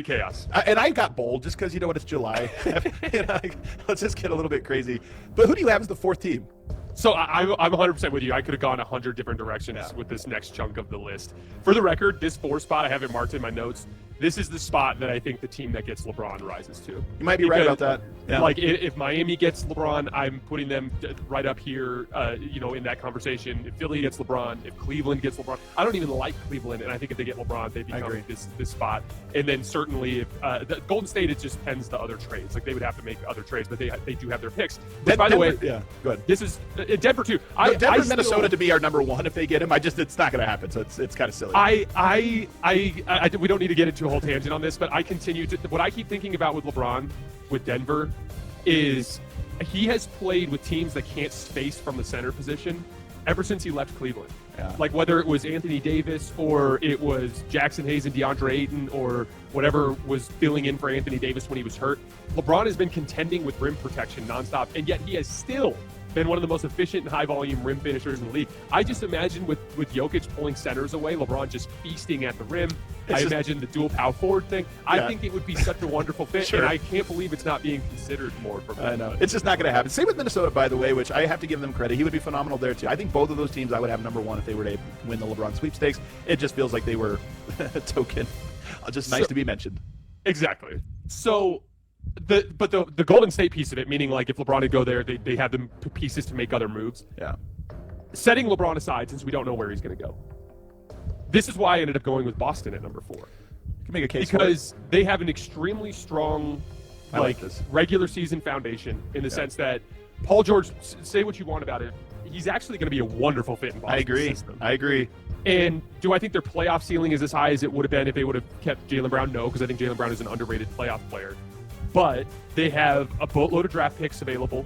chaos. And I got bold just because, you know what, it's July. Let's just get a little bit crazy. But who do you have as the fourth team? So I'm 100% with you. I could have gone 100 different directions with this next chunk of the list. For the record, this 4 spot, I have it marked in my notes. This is the spot that I think the team that gets LeBron rises to. You might be right about that. Yeah. Like, if Miami gets LeBron, I'm putting them right up here, in that conversation. If Philly gets LeBron, if Cleveland gets LeBron, I don't even like Cleveland, and I think if they get LeBron, they become this spot. And then certainly, if the Golden State, it just pends to other trades. Like, they would have to make other trades, but they do have their picks. Which, by the way, yeah, go ahead. This is Denver too. Denver and Minnesota to be our number 1 if they get him. It's not going to happen. So it's kind of silly. We don't need to get into a whole tangent on this, but I continue to. What I keep thinking about with LeBron, with Denver, is he has played with teams that can't space from the center position ever since he left Cleveland. Yeah. Like, whether it was Anthony Davis or it was Jackson Hayes and DeAndre Ayton or whatever was filling in for Anthony Davis when he was hurt, LeBron has been contending with rim protection nonstop, and yet he has still been one of the most efficient and high-volume rim finishers in the league. I just imagine with Jokic pulling centers away, LeBron just feasting at the rim. Imagine the dual power forward thing. I think it would be such a wonderful fit, and I can't believe it's not being considered more for me. I know. It's just not going to happen. Same with Minnesota, by the way, which I have to give them credit. He would be phenomenal there, too. I think both of those teams I would have number 1 if they were to win the LeBron sweepstakes. It just feels like they were a token. Just nice to be mentioned. Exactly. So... the Golden State piece of it, meaning like if LeBron would go there, they have the pieces to make other moves. Yeah. Setting LeBron aside, since we don't know where he's going to go, this is why I ended up going with Boston at number 4. You can make a case because they have an extremely strong, like regular season foundation in the sense that Paul George, say what you want about it, he's actually going to be a wonderful fit in Boston's system. I agree. And do I think their playoff ceiling is as high as it would have been if they would have kept Jaylen Brown? No, because I think Jaylen Brown is an underrated playoff player. But they have a boatload of draft picks available.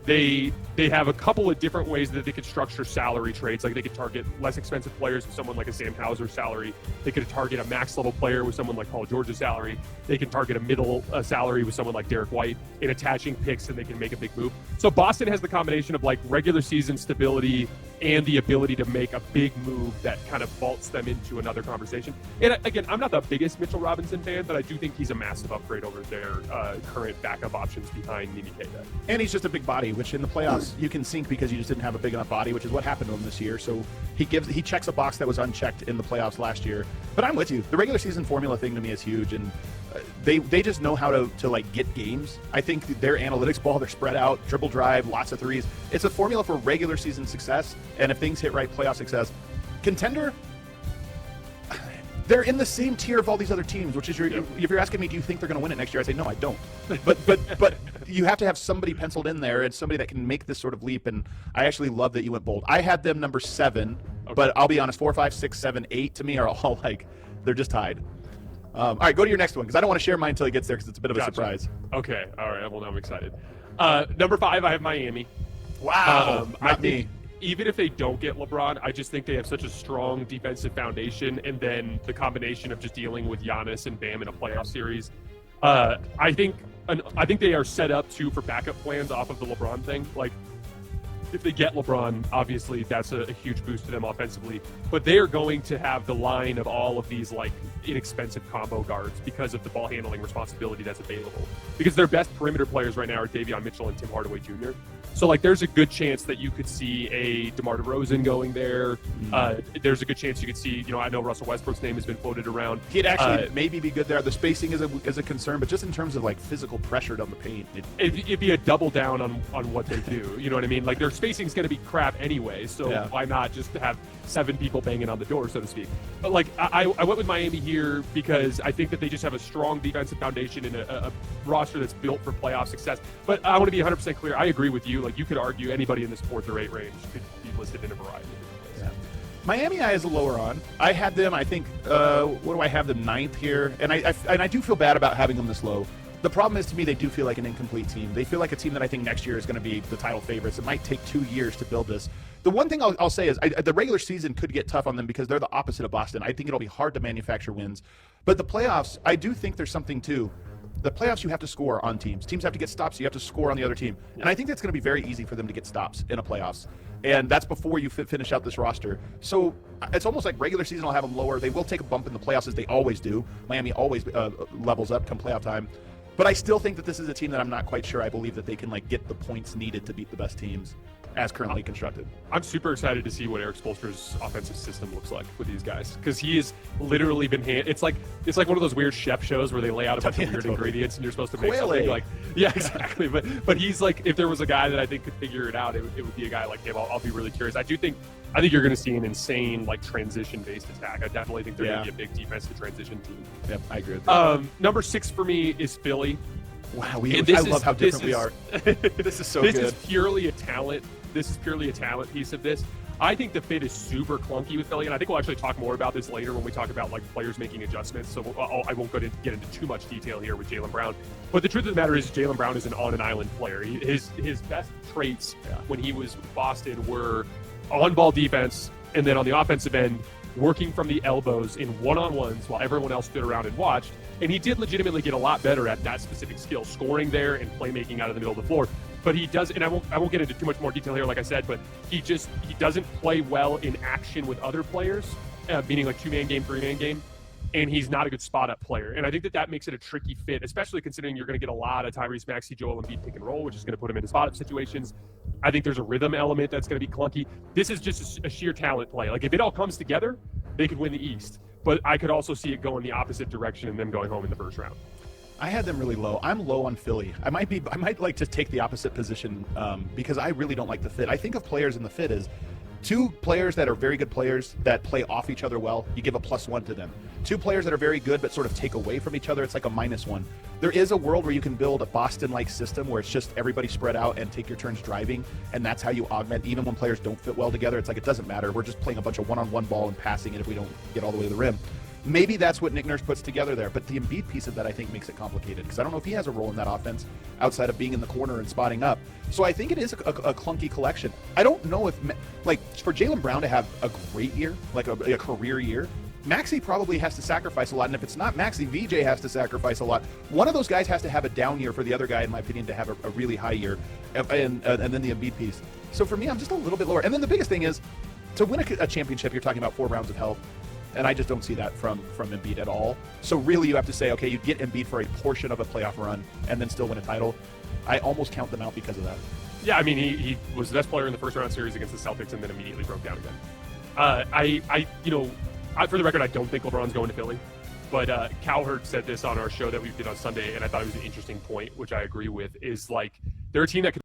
They have a couple of different ways that they could structure salary trades. Like, they could target less expensive players with someone like a Sam Hauser's salary. They could target a max level player with someone like Paul George's salary. They can target a middle salary with someone like Derek White in attaching picks, and they can make a big move. So Boston has the combination of like regular season stability and the ability to make a big move that kind of vaults them into another conversation. And again, I'm not the biggest Mitchell Robinson fan, but I do think he's a massive upgrade over their current backup options behind Nimi Keita. And he's just a big body, which in the playoffs you can sink because you just didn't have a big enough body, which is what happened to him this year. So he checks a box that was unchecked in the playoffs last year. But I'm with you. The regular season formula thing to me is huge, and they just know how to like get games. I think their analytics ball, they're spread out, dribble drive, lots of threes. It's a formula for regular season success, and if things hit right, playoff success. Contender, they're in the same tier of all these other teams, which is if you're asking me, do you think they're going to win it next year? I say no, I don't. But you have to have somebody penciled in there and somebody that can make this sort of leap. And I actually love that you went bold. I had them number 7, but I'll be honest, 4, 5, 6, 7, 8 to me are all like they're just tied. All right, go to your next one because I don't want to share mine until it gets there because it's a bit of a surprise. Okay, all right. Well, now I'm excited. Number 5, I have Miami. Wow, not me. Even if they don't get LeBron, I just think they have such a strong defensive foundation, and then the combination of just dealing with Giannis and Bam in a playoff series. I think they are set up too for backup plans off of the LeBron thing. Like, if they get LeBron, obviously that's a huge boost to them offensively. But they are going to have the line of all of these like inexpensive combo guards because of the ball handling responsibility that's available. Because their best perimeter players right now are Davion Mitchell and Tim Hardaway Jr. So like there's a good chance that you could see a DeMar DeRozan going there. There's a good chance you could see, I know Russell Westbrook's name has been floated around. He'd actually maybe be good there. The spacing is a concern, but just in terms of like physical pressure down the paint. It'd be a double down on what they do. You know what I mean? Like their spacing's going to be crap anyway, so why not just have 7 people banging on the door, so to speak. But like I went with Miami here because I think that they just have a strong defensive foundation and a roster that's built for playoff success. But I want to be 100% clear. I agree with you. Like you could argue anybody in this 4th or 8 range could be listed in a variety of different ways. Yeah. Miami I is a lower on. I had them, I think, what do I have them 9th here? And I do feel bad about having them this low. The problem is, to me, they do feel like an incomplete team. They feel like a team that I think next year is going to be the title favorites. It might take 2 years to build this. The one thing I'll say is the regular season could get tough on them because they're the opposite of Boston. I think it'll be hard to manufacture wins. But the playoffs, I do think there's something too. the playoffs you have to score on teams. Teams have to get stops, so you have to score on the other team. And I think that's going to be very easy for them to get stops in a playoffs. And that's before you finish out this roster. So it's almost like regular season will have them lower. They will take a bump in the playoffs as they always do. Miami always levels up come playoff time. But I still think that this is a team that I'm not quite sure I believe that they can like get the points needed to beat the best teams as currently constructed. I'm super excited to see what Eric Spoelstra's offensive system looks like with these guys, because he has literally been it's like one of those weird chef shows where they lay out a bunch of weird ingredients and you're supposed to make something like exactly. But he's like, if there was a guy that I think could figure it out, it would be a guy like him. I'll be really curious. I think you're going to see an insane like transition based attack. I definitely think they're going to be a big defensive transition team. Yep, I agree with that. Number 6 for me is Philly. Wow, I love how different we are. This is so good. This is purely a talent. This is purely a talent piece of this. I think the fit is super clunky with Philly, and I think we'll actually talk more about this later when we talk about like players making adjustments. So I won't get into too much detail here with Jaylen Brown. But the truth of the matter is Jaylen Brown is an on-an-island player. His best traits when he was with Boston were on-ball defense, and then on the offensive end, working from the elbows in one-on-ones while everyone else stood around and watched. And he did legitimately get a lot better at that specific skill, scoring there and playmaking out of the middle of the floor. But he does, and I won't get into too much more detail here, like I said, but he doesn't play well in action with other players, meaning like 2-man game, 3-man game, and he's not a good spot-up player. And I think that makes it a tricky fit, especially considering you're going to get a lot of Tyrese Maxey, Joel Embiid pick and roll, which is going to put him into spot-up situations. I think there's a rhythm element that's going to be clunky. This is just a sheer talent play. Like, if it all comes together, they could win the East. But I could also see it going the opposite direction and them going home in the first round. I had them really low. I'm low on Philly. I might like to take the opposite position because I really don't like the fit. I think of players in the fit as 2 players that are very good players that play off each other well. You give a +1 to them. 2 players that are very good but sort of take away from each other. It's like a -1. There is a world where you can build a Boston-like system where it's just everybody spread out and take your turns driving, and that's how you augment. Even when players don't fit well together, it's like it doesn't matter. We're just playing a bunch of one-on-one ball and passing it if we don't get all the way to the rim. Maybe that's what Nick Nurse puts together there, but the Embiid piece of that I think makes it complicated because I don't know if he has a role in that offense outside of being in the corner and spotting up. So I think it is a clunky collection. I don't know if, like, for Jaylen Brown to have a great year, like a career year, Maxey probably has to sacrifice a lot, and if it's not Maxey, VJ has to sacrifice a lot. One of those guys has to have a down year for the other guy, in my opinion, to have a really high year, and then the Embiid piece. So for me, I'm just a little bit lower. And then the biggest thing is, to win a championship, you're talking about 4 rounds of health. And I just don't see that from Embiid at all. So really you have to say, okay, you get Embiid for a portion of a playoff run and then still win a title. I almost count them out because of that. Yeah, I mean, he was the best player in the first round series against the Celtics and then immediately broke down again. For the record, I don't think LeBron's going to Philly. But Cowherd said this on our show that we did on Sunday, and I thought it was an interesting point, which I agree with, is like they're a team that could